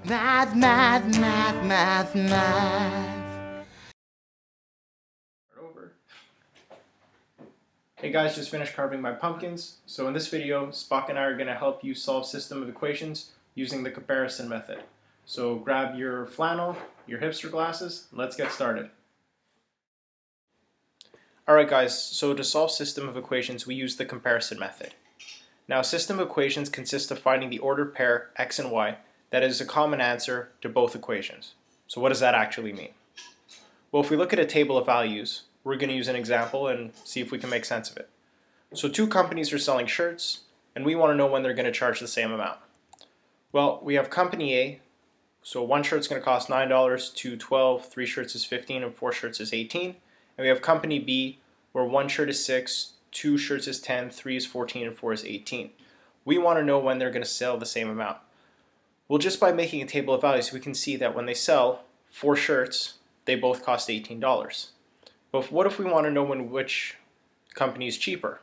Math, math, math, math, math. Over. Hey guys, just finished carving my pumpkins. So in this video, Spock and I are going to help you solve system of equations using the comparison method. So grab your flannel, your hipster glasses, and let's get started. Alright guys, so to solve system of equations we use the comparison method. Now a system of equations consists of finding the ordered pair x and y that is a common answer to both equations. So what does that actually mean? Well, if we look at a table of values, we're going to use an example and see if we can make sense of it. So two companies are selling shirts, and we want to know when they're going to charge the same amount. Well, we have company A, so one shirt's going to cost $9, two $12, three shirts is $15, and four shirts is $18. And we have company B, where one shirt is $6, two shirts is $10, three is $14, and four is $18. We want to know when they're going to sell the same amount. Well, just by making a table of values, we can see that when they sell four shirts, they both cost $18. But what if we want to know which company is cheaper?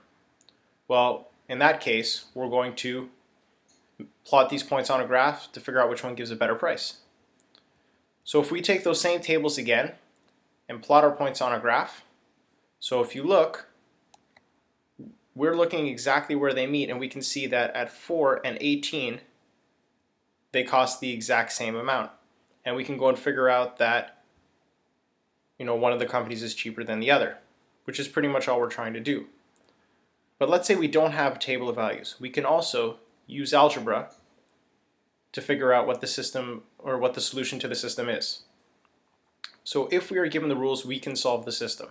Well, in that case, we're going to plot these points on a graph to figure out which one gives a better price. So if we take those same tables again and plot our points on a graph, so if you look, we're looking exactly where they meet, and we can see that at 4 and 18, they cost the exact same amount. And we can go and figure out that one of the companies is cheaper than the other, which is pretty much all we're trying to do. But let's say we don't have a table of values. We can also use algebra to figure out what the system or what the solution to the system is. So if we are given the rules, we can solve the system.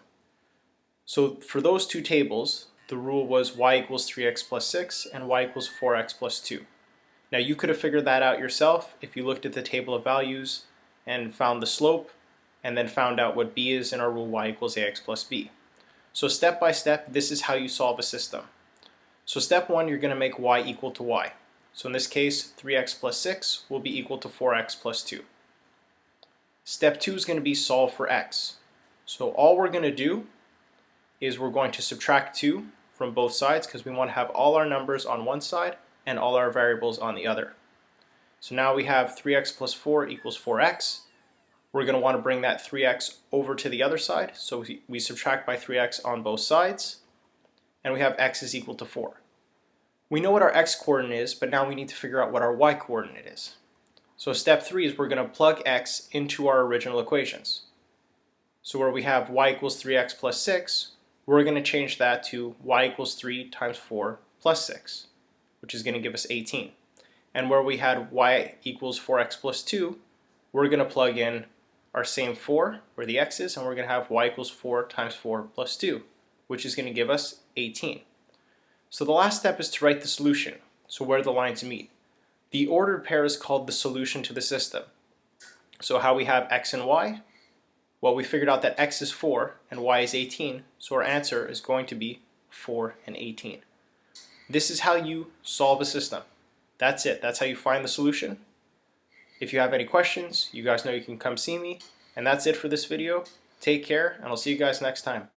So for those two tables, the rule was y equals 3x plus 6 and y equals 4x plus 2. Now you could have figured that out yourself if you looked at the table of values and found the slope and then found out what b is in our rule y equals ax plus b. So step by step, this is how you solve a system. So step 1, you're going to make y equal to y. So in this case, 3x plus 6 will be equal to 4x plus 2. Step 2 is going to be solve for x. So all we're going to do is we're going to subtract 2 from both sides because we want to have all our numbers on one side and all our variables on the other. So now we have 3x plus 4 equals 4x. We're going to want to bring that 3x over to the other side, so we subtract by 3x on both sides, and we have x is equal to 4. We know what our x coordinate is, but now we need to figure out what our y coordinate is. So step 3 is we're going to plug x into our original equations. So where we have y equals 3x plus 6, we're going to change that to y equals 3 times 4 plus 6, which is going to give us 18. And where we had y equals 4x plus 2, we're going to plug in our same 4, where the x is, and we're going to have y equals 4 times 4 plus 2, which is going to give us 18. So the last step is to write the solution, so where the lines meet. The ordered pair is called the solution to the system. So how we have x and y? Well, we figured out that x is 4 and y is 18, so our answer is going to be 4 and 18. This is how you solve a system. That's it. That's how you find the solution. If you have any questions, you guys know you can come see me. And that's it for this video. Take care, and I'll see you guys next time.